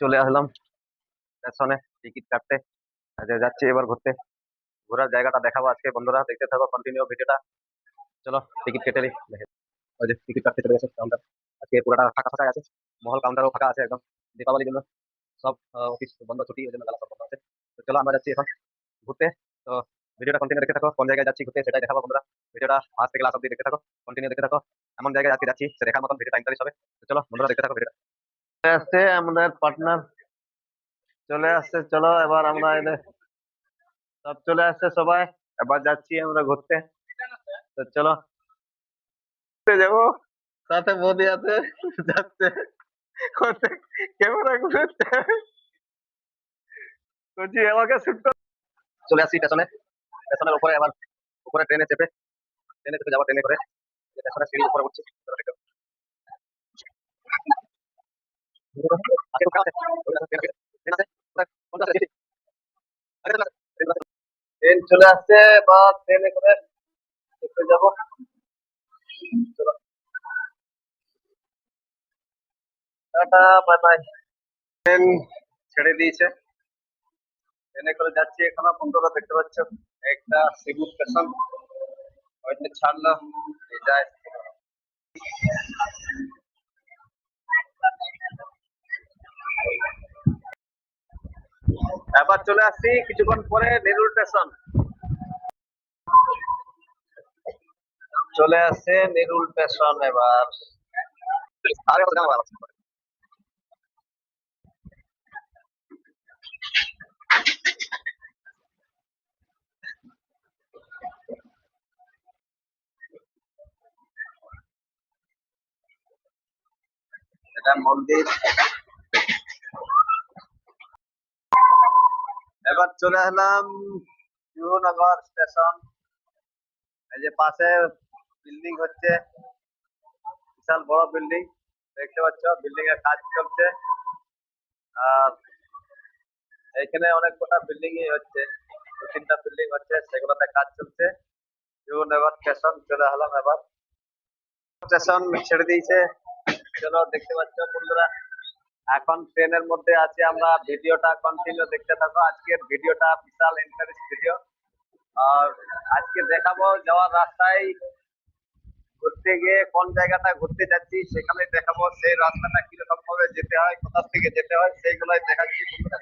চলে আসলাম স্টেশনে টিকিট কাটতে। আজকে যাচ্ছি এবার ঘুরতে। ঘোরার জায়গাটা দেখাবো আজকে, বন্ধুরা দেখতে থাকো কন্টিনিউ ভিডিওটা। চলো টিকিট কেটে নিই। ওই যে টিকিট কাটতে চলে গেছে কাউন্টার। আজকে পুরাটা ফাঁকা ফাঁকা আছে, মহল কাউন্টারও ফাঁকা আছে একদম। দীপাবলির জন্য সব অফিস বন্ধ, ছুটি, ওই জন্য মেলা সব বন্ধ আছে। তো চলো আমরা যাচ্ছি এখন ঘুরতে। তো ভিডিওটা কন্টিনিউ দেখতে থাকো, কোন জায়গায় যাচ্ছি ঘুরতে সেটাই দেখাবো বন্ধুরা। ভিডিওটা ফার্স্ট থেকে লাস্ট অব্দি দেখতে থাকো, কন্টিনিউ দেখতে থাকো। এমন জায়গায় আজকে যাচ্ছি সে দেখার মতন ভিডিওটা ইন্টারেস্ট হবে। তো চলো বন্ধুরা দেখতে থাকো ভিডিওটা। আসছে আমাদের পার্টনার চলে আসছে, চলো এবার আমরা সব চলে আসছে সবাই। এবার যাচ্ছি আমরা ঘুরতে। তো চলো ঘুরতে যাবো, সাথে মোদি আছে, যাচ্ছে ক্যামেরা ঘুরছে, বলছি আমাকে শুট কর। চলে আসছি স্টেশনে। স্টেশনের উপরে আবার উপরে ট্রেনে চেপে যাবো, ট্রেনে করে স্টেশনের সিঁড়ি উপরে উঠছি। আগে ঢোকা আছে, ট্রেন আছে, কোনটা আছে? ট্রেন চলে আসছে, বা ট্রেনে করে চেপে যাবো। চলো টাটা, বাই বাই। ট্রেন ছেড়ে দিয়েছে, ট্রেনে করে যাচ্ছি এখন। বন্ধুরা দেখতে পাচ্ছ একটা সিভিল স্টেশন হয়তো ছাড়লো, এই যায়। এবার চলে আসছি কিছুক্ষণ পরে নেরুল স্টেশন। চলে আসছে নেরুল স্টেশন এবার। আরে ওটা ভালো আছে। এটা মন্দির। এবার চলে এলাম শিবনগর স্টেশন। এই যে পাশে বিল্ডিং হচ্ছে, বিশাল বড় বিল্ডিং দেখতে পাচ্ছ, বিল্ডিং এর কাজ চলছে। আর এখানে অনেক কটা বিল্ডিং হচ্ছে, দু তিনটা বিল্ডিং হচ্ছে, সেগুলোতে কাজ চলছে। শিবনগর স্টেশন চলে এলাম এবার। স্টেশন ছেড়ে দিয়েছে, চলো দেখতে পাচ্ছ বন্ধুরা। এখন ট্রেনের মধ্যে আছি আমরা, ভিডিওটা কন্টিনিউ দেখতে থাকো। আজকের ভিডিওটা বিশাল ইন্টারেস্ট ভিডিও। আর আজকে দেখাবো যাওয়ার রাস্তায় ঘুরতে গিয়ে কোন জায়গাটা ঘুরতে যাচ্ছি সেখানে দেখাবো, সেই রাস্তাটা কিরকম ভাবে যেতে হয়, কোথা থেকে যেতে হয় সেইগুলোই দেখাচ্ছি বন্ধুরা।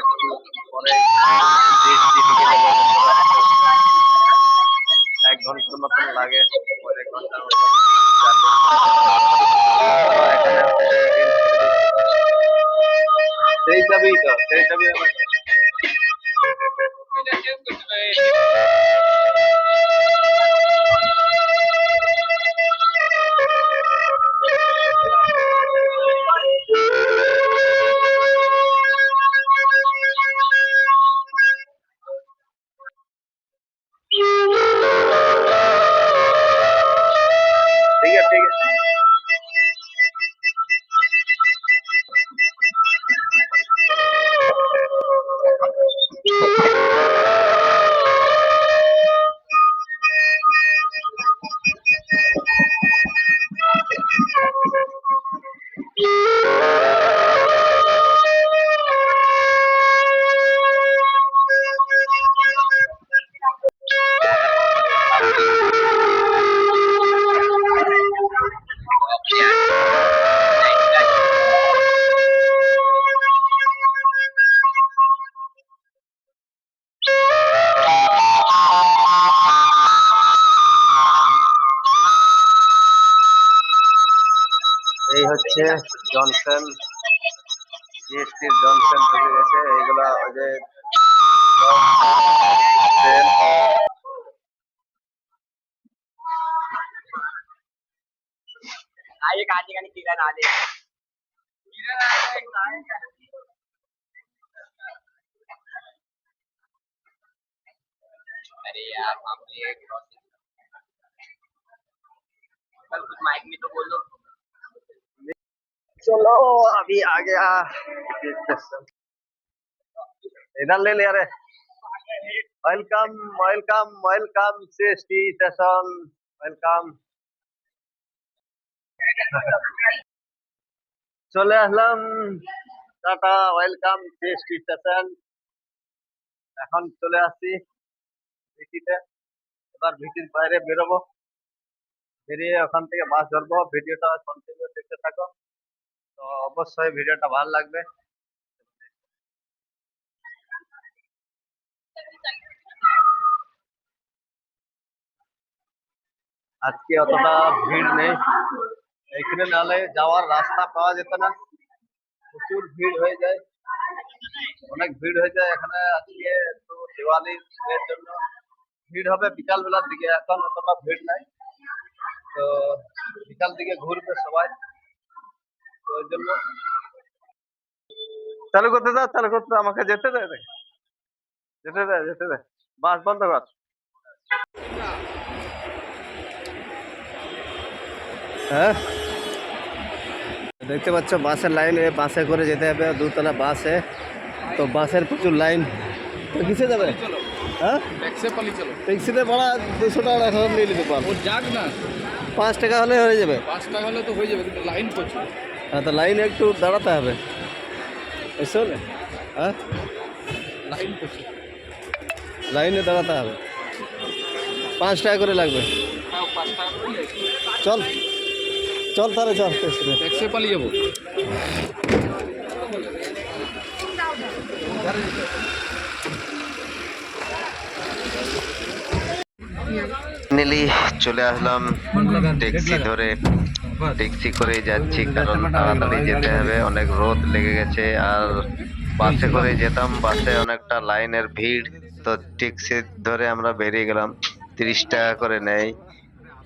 একটু পরে জিএসটি ঢুকে যাবো। 1 ঘন্টার মতন লাগে, 1 ঘন্টার মতন এখানে সেই চাবি তো, সেই চাবি ठीक है ठीक है। এই হচ্ছে জনসন, জিএসটির জনসন ঢুকে গেছে। এইগুলা ওই যে ট্রেন, आइए काजी का किरण आ जाए। अरे यार हमने कल कुछ माइक में तो बोलो। चलो अभी आ गया इधर ले ले। अरे welcome welcome welcome CST station, welcome. চলে আসলাম, টাটা, ওয়েলকাম সিএসটি স্টেশন। এখন চলে আসছি ভিটিতে। এবার ভিটির বাইরে বেরোবো, বেরিয়ে ওখান থেকে বাস ধরবো। ভিডিওটা কন্টিনিউ দেখতে থাকো, তো অবশ্যই ভিডিওটা ভালো লাগবে। আজকে অতটা ভিড় নেই, এখানে নালে যাওয়ার রাস্তা পাওয়া যেত না, প্রচুর ভিড় হয়ে যায়, অনেক ভিড় হয়ে যায় এখানে। আজকে তো দিওয়ালির এর জন্য ভিড় হবে বিকাল বেলার দিকে, এখন অতটা ভিড় নাই, তো বিকাল দিকে ঘুরবে সবাই, তো ওই জন্য। চালু করতে দাও, চালু করতে দাও, আমাকে যেতে দে, যেতে দে, যেতে দে, বাস বন্ধ কর। হ্যাঁ দেখতে পাচ্ছ বাসের লাইন, বাসে করে যেতে হবে, 2তলা বাসে, তো বাসের প্রচুর লাইন। তো কিসে যাবে? হ্যাঁ ট্যাক্সিতে ভাড়া 200 টাকা এখন নিয়ে নিতে পারবো। যাক না 5 টাকা হলে হয়ে যাবে। 5 টাকা হলে তো হয়ে যাবে, কিন্তু লাইন প্রচুর। হ্যাঁ তো লাইনে একটু দাঁড়াতে হবে, বুঝছো না? হ্যাঁ লাইন প্রচুর, লাইনে দাঁড়াতে হবে, 5 টাকা করে লাগবে। তাও 5 টাকা করে চল চল তাহলে চল, ট্যাক্সি পালিয়ে যাবো। ফাইনালি চলে আসলাম ট্যাক্সি ধরে, ট্যাক্সি করে যাচ্ছি কারণ তাড়াতাড়ি যেতে হবে, অনেক রোদ লেগে গেছে। আর বাসে করে যেতাম, বাসে অনেকটা লাইনের ভিড়, তো ট্যাক্সি ধরে আমরা বেরিয়ে গেলাম। 30 টাকা করে নেয়,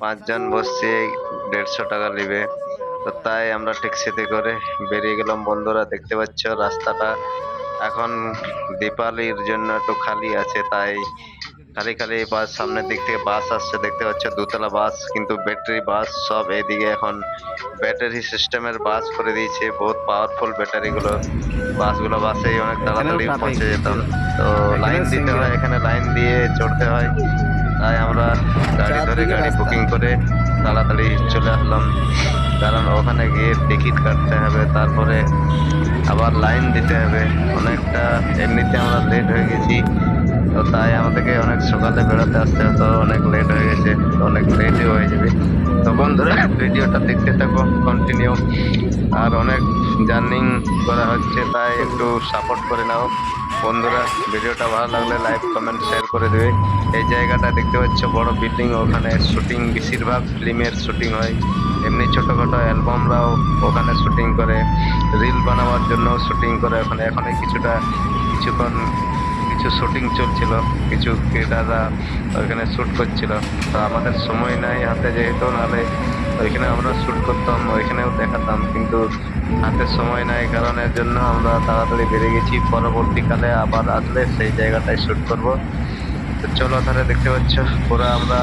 5 জন বসছে, 150 টাকা নেবে, তো তাই আমরা ট্যাক্সিতে করে বেরিয়ে গেলাম। বন্ধুরা দেখতে পাচ্ছ রাস্তাটা এখন দীপাবলির জন্য একটু খালি আছে, তাই খালি খালি বাস, সামনের দিক থেকে বাস আসছে দেখতে পাচ্ছ, 2তলা বাস, কিন্তু ব্যাটারি বাস সব। এদিকে এখন ব্যাটারি সিস্টেমের বাস করে দিয়েছে, বহুত পাওয়ারফুল ব্যাটারি গুলো, বাসগুলো বাসে অনেক তাড়াতাড়ি পৌঁছে যেতাম। তো লাইন দিতে হয়, এখানে লাইন দিয়ে চড়তে হয়, তাই আমরা গাড়ি ধরে গাড়ি বুকিং করে তাড়াতাড়ি চলে আসলাম, কারণ ওখানে গিয়ে টিকিট কাটতে হবে, তারপরে আবার লাইন দিতে হবে অনেকটা। এমনিতে আমরা লেট হয়ে গেছি, তো তো তাই আমাদেরকে অনেক সকালে বেড়াতে আসতে হতো, অনেক লেট হয়ে গেছে, তো অনেক লেটই হয়ে যাবে। তো বন্ধুরা ভিডিওটা দেখতে থাকো কন্টিনিউ। আর অনেক জার্নিং করা হচ্ছে, তাই একটু সাপোর্ট করে নাও বন্ধুরা। ভিডিওটা ভালো লাগলে লাইক কমেন্ট শেয়ার করে দেবে। এই জায়গাটা দেখতে পাচ্ছ বড় বিল্ডিং, ওখানে শুটিং বেশিরভাগ ফিল্মের শুটিং হয়। এমনি ছোটখাটো অ্যালবামরাও ওখানে শুটিং করে, রিল বানাবার জন্য শুটিং করে ওখানে। এখনই কিছুক্ষণ কিছু শুটিং চলছিল, কিছু ক্রিয়েটাররা ওইখানে শ্যুট করছিল। তো আমাদের সময় নাই হাতে যেহেতু, নাহলে ওইখানে আমরা শ্যুট করতাম, ওইখানেও দেখাতাম, কিন্তু হাতে সময় নাই কারণের জন্য আমরা তাড়াতাড়ি বেরিয়ে গেছি। পরবর্তীকালে আবার আসলে সেই জায়গাটায় শ্যুট করব। তো চলো, তাহলে দেখতে পাচ্ছ পুরো আমরা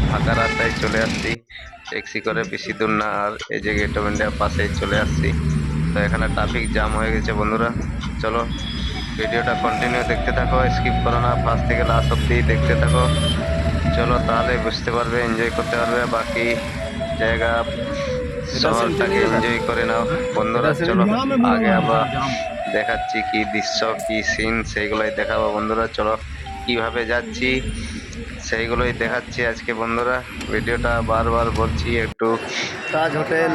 ফাঁকা রাস্তায় চলে আসছি, ট্যাক্সি করে বেশি দূর না, আর এই যে গেট অফ ইন্ডিয়ার পাশেই চলে আসছি। তো এখানে ট্রাফিক জ্যাম হয়ে গেছে বন্ধুরা। চলো ভিডিওটা কন্টিনিউ দেখতে থাকো, স্কিপ করো না, ফার্স্ট থেকে লাস্ট অব্দি দেখতে থাকো। চলো তাহলে বুঝতে পারবে, এনজয় করতে পারবে বাকি জায়গা, শহরটাকে এনজয় করে নাও বন্ধুরা। চলো আগে আমরা দেখাচ্ছি কি দৃশ্য, কি সিন, সেইগুলোই দেখাবো বন্ধুরা। চলো কিভাবে যাচ্ছি সেইগুলোই দেখাচ্ছি আজকে বন্ধুরা। ভিডিওটা বারবার বলছি, একটু তাজ হোটেল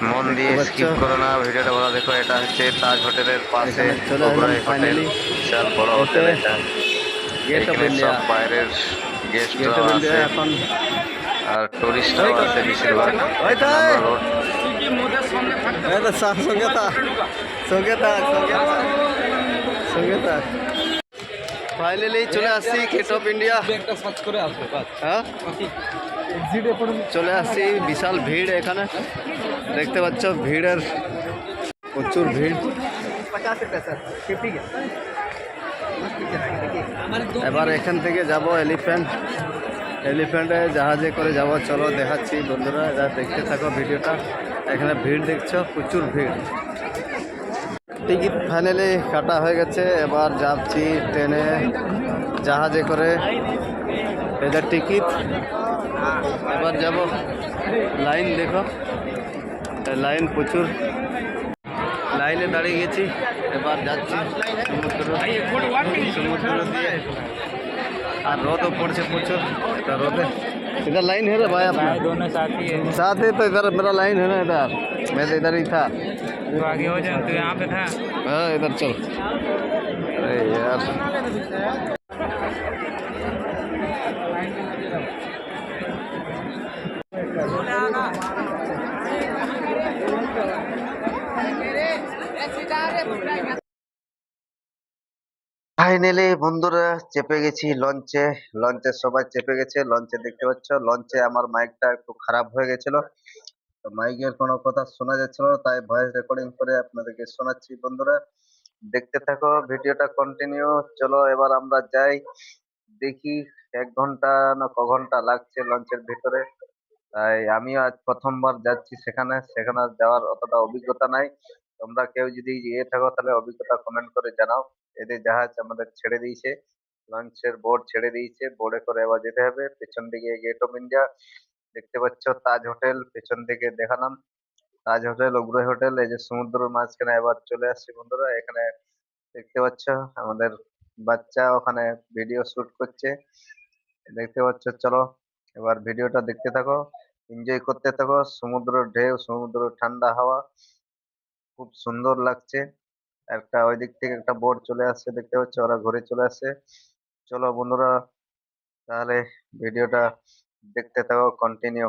মন দিয়ে স্কিপ করো না, ভিডিওটা ভালো দেখো। এটা হচ্ছে তাজ হোটেলের পাশে এখানে চলে ওবরয় আসলাম হোটেল, finally। বিশাল বড় হোটেল এটা। গেট অফ এখানে ইন্ডিয়া, সব বাইরের গেট গেস্টরাও অফ ইন্ডিয়া আছে, এখন আর টুরিস্টরাও আছে বেশিরভাগ। এখানে আমরা রোড সঙ্গে থাক ফাইনালি চলে আসছি গেট অফ ইন্ডিয়া। একটা সার্চ করে আসবে বাস। হ্যাঁ এক্সিটে পড়ে চলে আসছি, বিশাল ভিড় এখানে দেখতে পাচ্ছ, ভিড়ের প্রচুর ভিড়। এবার এখান থেকে যাব এলিফ্যান্টে জাহাজে করে যাব। চলো দেখাচ্ছি বন্ধুরা, এরা দেখতে থাকো ভিডিওটা। এখানে ভিড় দেখছো, প্রচুর ভিড়। টিকিট ফাইনালি কাটা হয়ে গেছে, এবার যাচ্ছি ট্রেনে জাহাজে করে, এদের টিকিট। এবার যাব, লাইন দেখো, লাইন প্রচুর, লাইনে দাঁড়িয়ে গেছি। এবার যাচ্ছি সমুদ্র দিয়ে, আর রোদও পড়ছে প্রচুর। तो रोते इधर लाइन है ना भाई अपना, दोनों साथी है। साथ है तो इधर मेरा लाइन है ना, इधर मैं तो इधर ही था। तो आगे हो जाए, तो यहाँ पे था। हाँ इधर चल। अरे यार ফাইনালি বন্ধুরা চেপে গেছি লঞ্চে। লঞ্চে সবাই চেপে গেছে, লঞ্চে দেখতে পাচ্ছ। লঞ্চে আমার মাইকটা একটু খারাপ হয়ে গেছিল, তো মাইকের কোনো কথা শোনা যাচ্ছিল না, তাই ভয়েস রেকর্ডিং করে আপনাদেরকে শোনাচ্ছি বন্ধুরা। দেখতে থাকো ভিডিওটা কন্টিনিউ। চলো এবার আমরা যাই, দেখি 1 ঘন্টা না ক ঘন্টা লাগছে লঞ্চের ভিতরে। তাই আমিও আজ প্রথমবার যাচ্ছি সেখানে, সেখানে যাওয়ার অতটা অভিজ্ঞতা নাই। তোমরা কেউ যদি ইয়ে থাকো তাহলে অভিজ্ঞতা কমেন্ট করে জানাও। এদের জাহাজ আমাদের ছেড়ে দিয়েছে, লঞ্চের বোর্ড ছেড়ে দিয়েছে, বোর্ডে করে এবার যেতে হবে। পেছন দিকে গেট অফ ইন্ডিয়া দেখতে পাচ্ছ, তাজ হোটেল পেছন দিকে দেখালাম, তাজ হোটেল, ওবরয় হোটেল। এই যে সমুদ্রের মাঝখানে এবার চলে আসছি বন্ধুরা। এখানে দেখতে পাচ্ছ আমাদের বাচ্চা ওখানে ভিডিও শুট করছে, দেখতে পাচ্ছ। চলো এবার ভিডিওটা দেখতে থাকো, এনজয় করতে থাকো। সমুদ্রের ঢেউ, সমুদ্রের ঠান্ডা হাওয়া, খুব সুন্দর লাগছে। একটা ওই দিক থেকে একটা বোট চলে আসছে, দেখতে পাচ্ছ, ওরা ঘুরে চলে আসছে। চলো বন্ধুরা তাহলে ভিডিওটা দেখতে থাকো continue.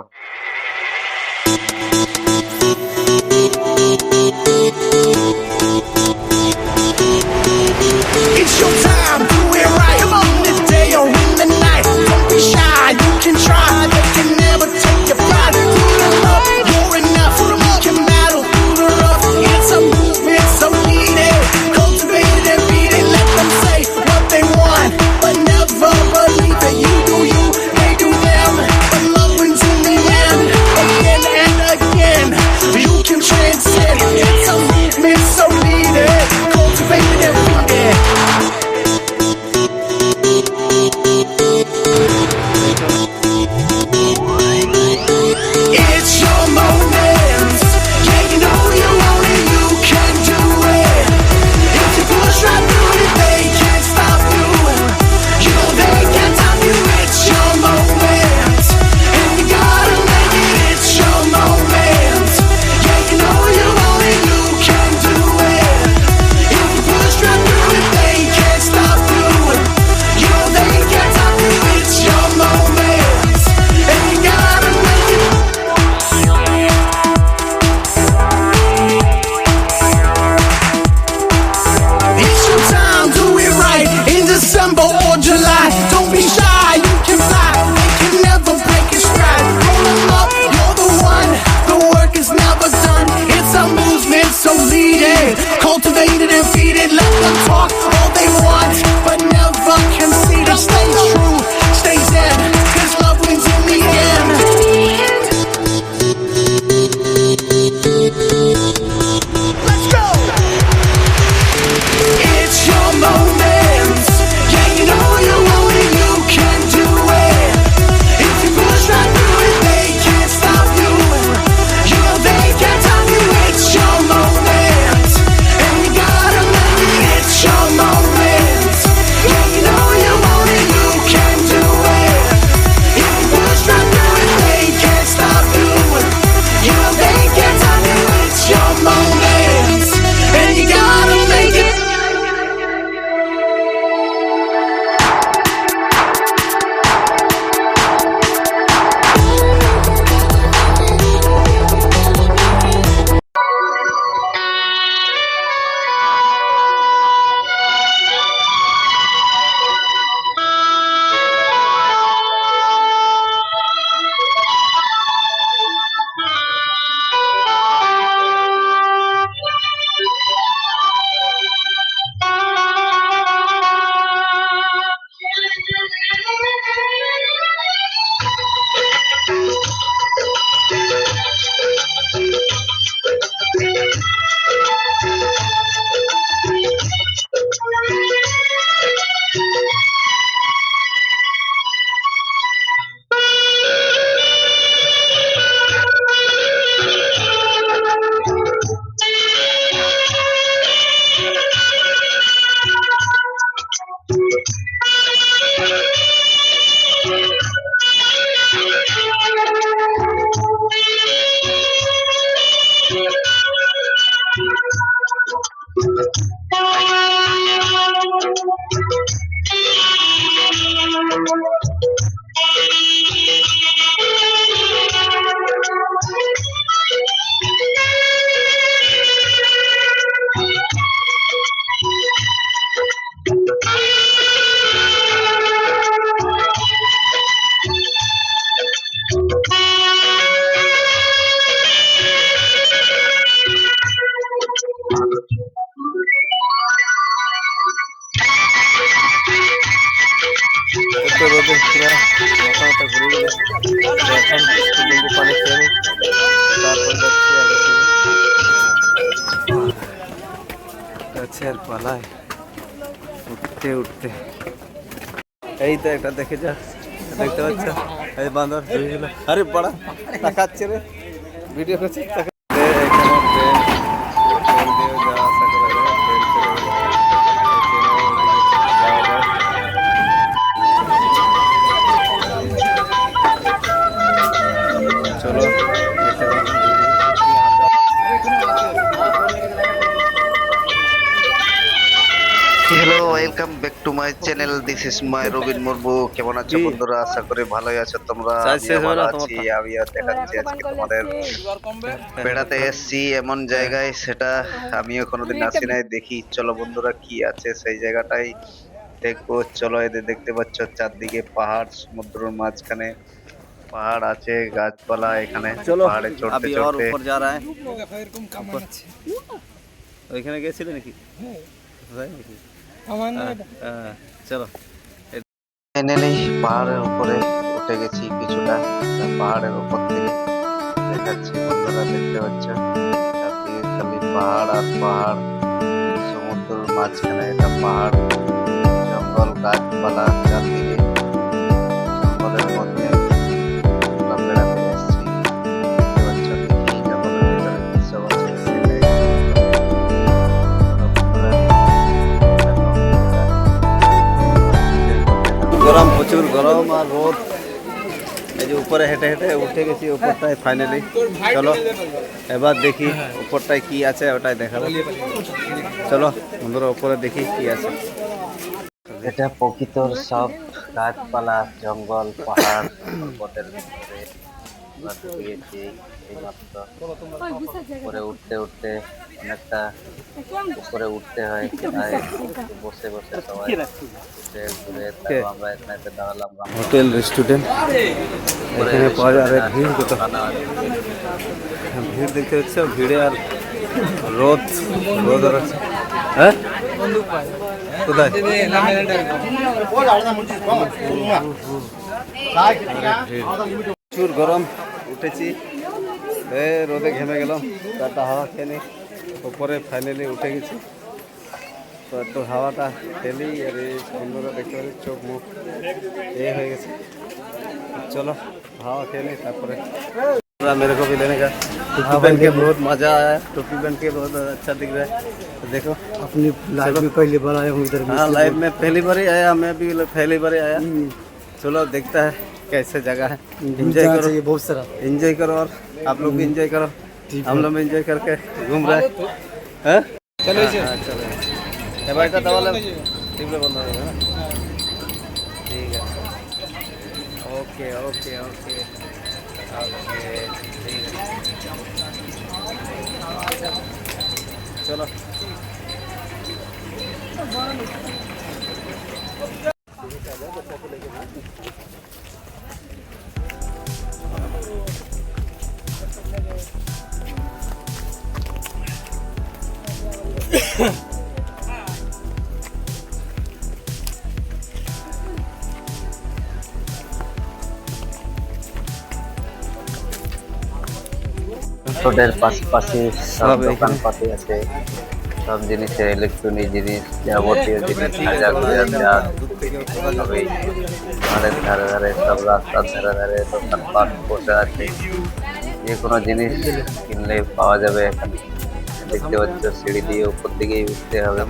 It's your time, do it right. Come on, in the day or in the night. Don't be shy, you can try. They can never take your pride. Put 'em up, you're enough. You can battle through the rough. It's a movement, so needed. Cultivate it and beat it. Let them say what they want, but never believe that you do you, they do them. But love wins in the end, again and again. You can transcend. It's a movement, so needed. Cultivate it and beat it. তো রোদে পুরো মাথা মাথা ঘুরে গেলে তো এখন একটু লেবু পানি খেয়ে নিই, তারপর যাচ্ছি আগে থেকে গাছের পালায় উঠতে উঠতে। এই তো একটা দেখে যা, দেখতে পাচ্ছ এই বান্দর ধুয়েছিল। আরে বড়া তাকাচ্ছে রে, ভিডিও করছি। এখানে ট্রেন ট্রেন দিয়ে যাওয়া আসা করা যায়, ট্রেন চলে গেল, যাওয়া যায়। চলো দেখতে পাবো। Hello, welcome back to my channel. This is my Robin Murmu. কেমন আছো বন্ধুরা? আশা করি ভালোই আছো তোমরা। আমিও ভালো আছি। আমিও দেখাচ্ছি আজকে তোমাদের বেড়াতে এসেছি এমন জায়গায়, সেটা আমিও কোনোদিন আসি নাই। দেখি চলো বন্ধুরা কি আছে সেই জায়গাটাই দেখবো। চলো, এদের দেখতে পাচ্ছ চারদিকে পাহাড়, সমুদ্রের মাঝখানে পাহাড় আছে, গাছপালা। এখানে পাহাড়ে চড়তে চড়তে ওইখানে গেছিলে নাকি? চলো, ফাইনালি পাহাড়ের উপরে উঠে গেছি কিছুটা। পাহাড়ের উপর থেকে দেখাচ্ছি বন্ধুরা, দেখতে পাচ্ছ চারদিকে খালি পাহাড় আর পাহাড়, সমুদ্রের মাঝখানে এটা পাহাড়, জঙ্গল, গাছপালা চারদিকে। জঙ্গলের মধ্যে আমরা বেড়াতে এসেছি, দেখতে পাচ্ছ। দেখি জঙ্গলের ভিতরে কি সব আছে সেটাই। গরম, প্রচুর গরম আর রোদ। এই যে উপরে হেঁটে হেঁটে উঠে গেছি উপরটায় ফাইনালি। চলো এবার দেখি উপরটায় কি আছে, ওটাই দেখাবো। চলো বন্ধুরা, উপরে দেখি কি আছে। এটা প্রকৃতর সব গাছপালা, জঙ্গল, পাহাড়, পর্বতের ভিতরে আমরা ঢুকে গেছি এইমাত্র। উপরে উঠতে উঠতে অনেকটা উপরে উঠতে হয়, তাই বসে বসে সবাই ঘুরে আমরা এখানে দাঁড়ালাম। হোটেল রেস্টুরেন্ট, এখানে পাওয়া যায়। ভিড় কত, ভিড় দেখতে পাচ্ছ, ভিড়ে আর রোদ রোদ আর আছে। হ্যাঁ কোথায়? প্রচুর গরম, উঠেছি রোদে ঘেমে গেলাম, তারটা হাওয়া খেয়ে নি। উপরে ফাইনালি উঠে গেছি, তো একটু হাওয়াটা খেলি। আর এই বন্ধুরা দেখতে পাচ্ছি চোখ মুখ এ হয়ে গেছে। चलो हवा खेले तारपरे मेरे को भी लेने का। टोपी पहन के बहुत मजा आया, टोपी पहन के बहुत अच्छा दिख रहा है। तो देखो अपनी लाइफ में पहली बार आया हूँ इधर। हाँ, लाइफ में पहली बार ही आया, मैं भी पहली बार ही आया। चलो देखता है कैसे जगह है, एंजॉय करो, बहुत सारा एंजॉय करो और आप लोग भी एंजॉय करो। हम लोग एंजॉय करके घूम रहे हैं। चलो चलो এবারটা তাহলে টিপলে বন্ধ হবে না? ঠিক আছে, ওকে ওকে ওকে ওকে, ঠিক আছে চলো। রোডের পাশাপাশি সব দোকানপাতি আছে, সব জিনিসের ইলেকট্রনিক জিনিস, যাবতীয় জিনিস হাজার হাজার সবই পাহাড়ের ধারে ধারে, সব রাস্তার ধারে ধারে দোকানপাট বসে আছে। যে কোনো জিনিস কিনলে পাওয়া যাবে এখানে। দেখতে পাচ্ছ সিঁড়ি দিয়ে উপর দিকেই উঠতে হবে।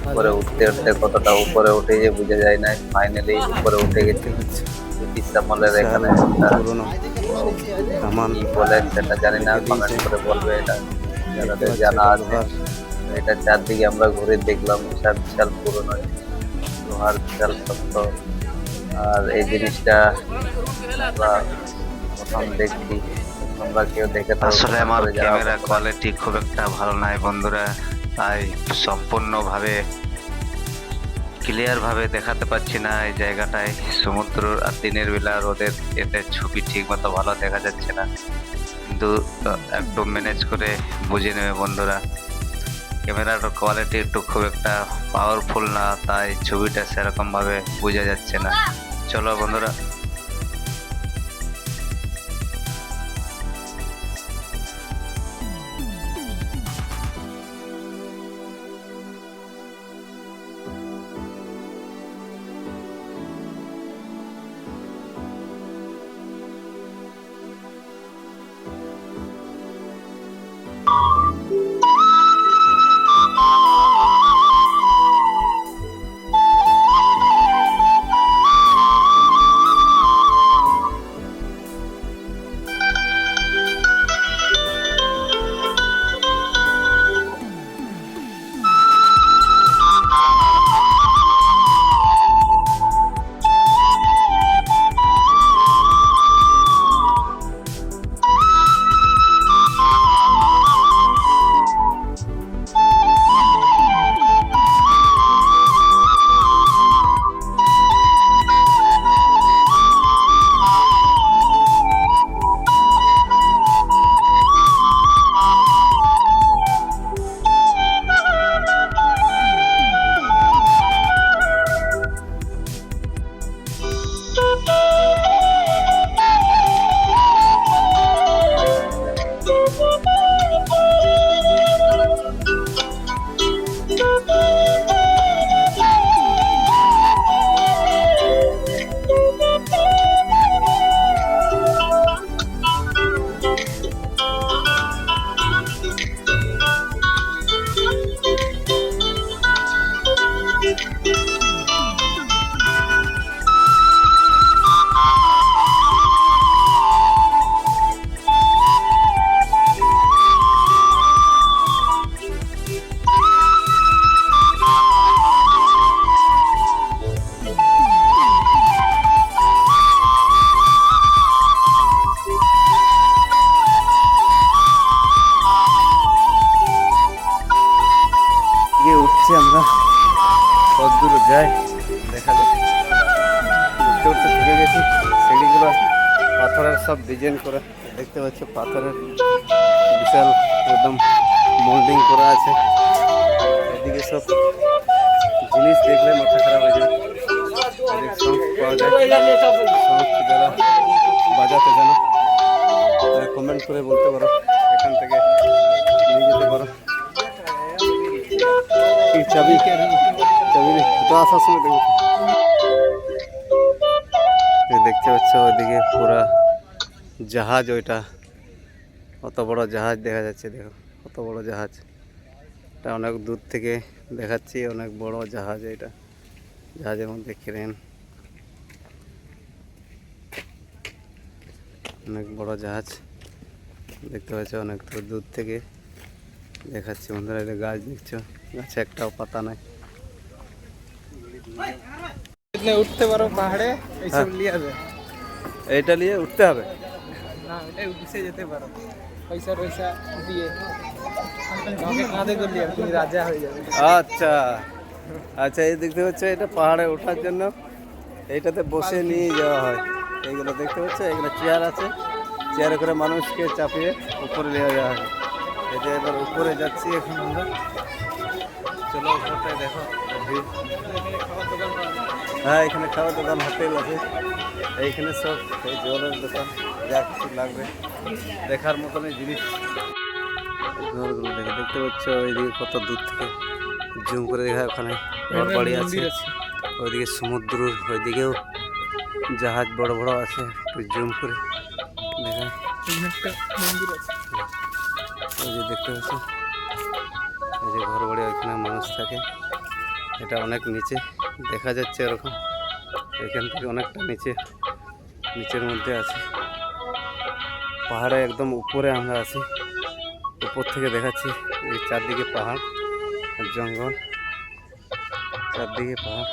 উপরে উঠতে উঠতে কতটা উপরে উঠে যে বোঝা যায় না। ফাইনালি উপরে উঠে গেছে। আমলের এখানে কি বলে সেটা জানি না, কমেন্ট করে বলবে। এটা যাদের জানা আছে। এটা চারদিকে আমরা ঘুরে দেখলাম, বিশাল বিশাল পুরোনো লোহার বিশাল শক্ত। আর এই জিনিসটা আমরা প্রথম দেখছি, আমরা কেউ দেখে আসলে আমার ক্যামেরা কোয়ালিটি খুব একটা ভালো নয় বন্ধুরা, তাই সম্পূর্ণভাবে ক্লিয়ার ভাবে দেখাতে পাচ্ছি না এই জায়গাটায়। সমুদ্র আর দিনের বেলা রোদের এতে ছবি ঠিক মতো ভালো দেখা যাচ্ছে না, কিন্তু একটু ম্যানেজ করে বুঝে নেবে বন্ধুরা। ক্যামেরার কোয়ালিটি একটু খুব একটা পাওয়ারফুল না, তাই ছবিটা সেরকম ভাবে বোঝা যাচ্ছে না। চলো বন্ধুরা, উঠছি আমরা, কত দূর যাই দেখা যাক। উঠতে উঠতে থেকে গেছি। সিঁড়িগুলো পাথরের সব ডিজাইন করা, দেখতে পাচ্ছ পাথরের বিশাল একদম মোল্ডিং করা আছে। এদিকে সব জিনিস দেখলে মাথা খারাপ হয়ে যায়। শঙ্খ পাওয়া যায়, শঙ্খ যারা বাজাতে জানো তারা কমেন্ট করে বলতে পারো, এখান থেকে নিয়ে যেতে পারো। চাবি তো আসার সময় দেখো, দেখতে পাচ্ছ ওইদিকে পুরা জাহাজ, ওইটা কত বড় জাহাজ দেখা যাচ্ছে। দেখো কত বড় জাহাজ, এটা অনেক দূর থেকে দেখাচ্ছি। অনেক বড় জাহাজ এটা, জাহাজের মধ্যে ক্রেন, অনেক বড় জাহাজ দেখতে পাচ্ছ। অনেক দূর থেকে দেখাচ্ছি বন্ধুরা। এটা গাছ দেখছো, গাছে একটাও পাতা নাই। উঠতে পারো পাহাড়ে, এইসব নিয়ে যাবে, এইটা নিয়ে উঠতে হবে না এটা উঠে যেতে পারো পয়সা টয়সা দিয়ে, আমাকে কাঁধে করলি আর তুমি রাজা হয়ে যাবে। আচ্ছা আচ্ছা, এই দেখতে পাচ্ছ এটা পাহাড়ে ওঠার জন্য এইটাতে বসে নিয়ে যাওয়া হয়। এইগুলো দেখতে পাচ্ছ, এগুলো চেয়ার আছে, চেয়ারে করে মানুষকে চাপিয়ে উপরে নিয়ে যাওয়া হয়। এই যে এবার উপরে যাচ্ছি এখন আমরা। চলো উপরটায় দেখো ভিড়। হ্যাঁ, এখানে খাওয়ার দোকান, হোটেল আছে, এইখানে সব এই জলের দোকান, যা কিছু লাগবে দেখার মতনই জিনিস। ঘরগুলো দেখে দেখতে পাচ্ছ, ওইদিকে কত দূর থেকে জুম করে দেখা, ওখানে ঘর বাড়ি আছে। ওইদিকে সমুদ্র, ওইদিকেও জাহাজ বড় বড় আছে, একটু জুম করে দেখা। ওই যে দেখতে পাচ্ছ, এই যে ঘর বাড়ি, ওইখানে মানুষ থাকে। এটা অনেক নিচে দেখা যাচ্ছে এরকম, এখান থেকে অনেকটা নিচের মধ্যে আছে। পাহাড়ে একদম উপরে আমরা আছি, উপর থেকে দেখাচ্ছি। এই চারদিকে পাহাড় আর জঙ্গল, চারদিকে পাহাড়।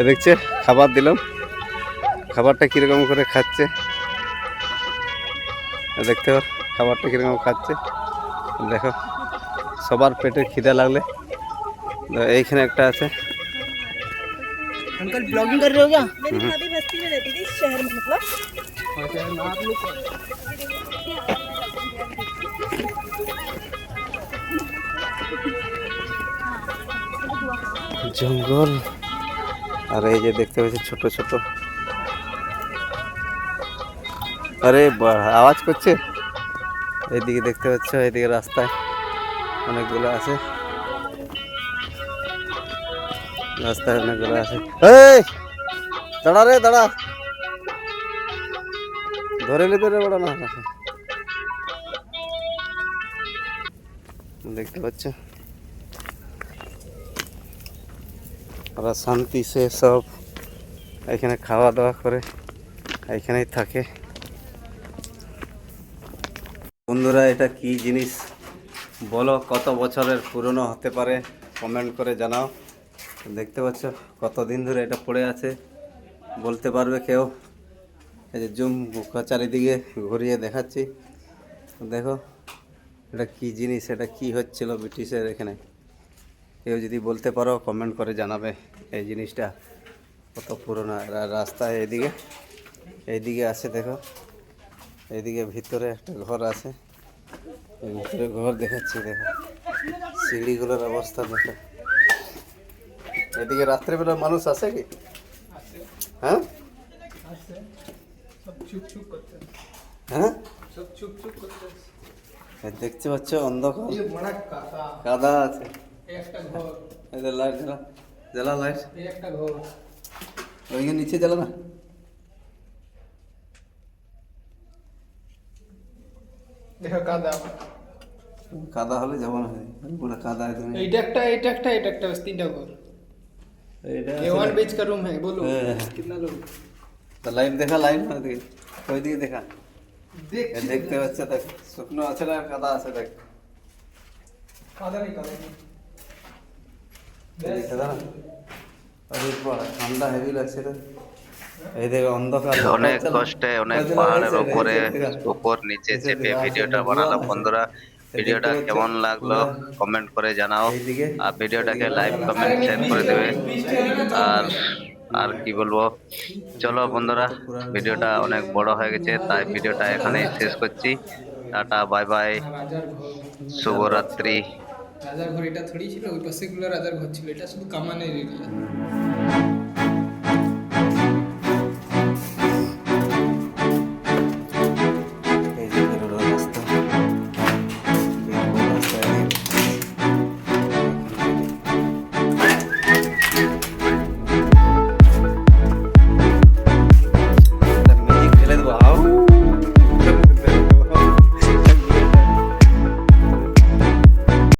দেখছে খাবার দিলাম, খাবারটা কিরকম করে খাচ্ছে দেখতে পার, খাবারটা কিরকম খাচ্ছে দেখো। সবার পেটে খিদে লাগলে এইখানে একটা আছে। अंकल ब्लॉगिंग कर रहे हो क्या? मेरी भाभी बस्ती में रहती थी इस शहर में मतलब জঙ্গল, আর এই যে দেখতে পাচ্ছি ছোট ছোট, আরে আওয়াজ করছে। এইদিকে দেখতে পাচ্ছ, এইদিকে রাস্তায় অনেকগুলো আছে, রাস্তায় অনেকগুলো আছে। এই দাঁড়া রে দাঁড়া, ধরে নিতে রে বড় না। দেখতে পাচ্ছ ওরা শান্তি সে সব এখানে খাওয়া দাওয়া করে এখানেই থাকে। বন্ধুরা এটা কি জিনিস বলো, কত বছরের পুরনো হতে পারে কমেন্ট করে জানাও। দেখতে পাচ্ছ কতদিন ধরে এটা পড়ে আছে বলতে পারবে কেউ। এই যে জুম চারিদিকে ঘুরিয়ে দেখাচ্ছি, দেখো এটা কি জিনিস, এটা কি হচ্ছিল ব্রিটিশের এখানে। কেউ যদি বলতে পারো কমেন্ট করে জানাবে এই জিনিসটা কত পুরনো। রাস্তায় এইদিকে আছে দেখো, এইদিকে ভিতরে একটা ঘর আছে, এই ভিতরে ঘর দেখাচ্ছি দেখো, সিঁড়িগুলোর অবস্থা দেখো। এদিকে রাত্রেবেলা মানুষ আসে কি? হ্যাঁ सब चुप चुप करते हैं, হ্যাঁ सब चुप चुप करते हैं। এই দেখতে পাচ্ছ অন্ধকার, ये बड़ा काका কাদা আছে। একটা ঘর, এদের লাইট জ্বালা, জ্বালা লাইট, এই একটা ঘর, ওইখানে নিচে জ্বালা না। দেখো কাদা, কাদা হলে যাবো না, পুরো কাদা একদম। এইটা একটা बस तीनটা ঘর। এইটা ये वन बीच का रूम है, बोलो হ্যাঁ। कितना लोग? তো লাইট দেখা, লাইট ওইদিকে, ওইদিকে দেখা। देख এই দেখতে পাচ্ছ দেখ, শুকনো আছে না কাদা আছে দেখ, कादा नहीं এই কাদা না। আরে বাবা ঠান্ডা হেভি লাগছে রে। এই দেখো অন্ধকার, অনেক কষ্টে অনেক পাহাড়ের উপর নিচে চেপে ভিডিওটা বানালাম বন্ধুরা। ভিডিওটা কেমন লাগলো কমেন্ট করে জানাও, এইদিকে আর ভিডিওটাকে লাইক কমেন্ট শেয়ার করে দেবে। আর আর কি বলবো, চলো বন্ধুরা, ভিডিওটা অনেক বড় হয়ে গেছে, তাই ভিডিওটা এখানেই শেষ করছি। টাটা, বাই বাই, রাজার ঘর, শুভরাত্রি। রাজার ঘর এটা থোড়ি ছিল, ওই পাশে গুলো রাজার ঘর ছিল, এটা শুধু কামানের এরিয়া।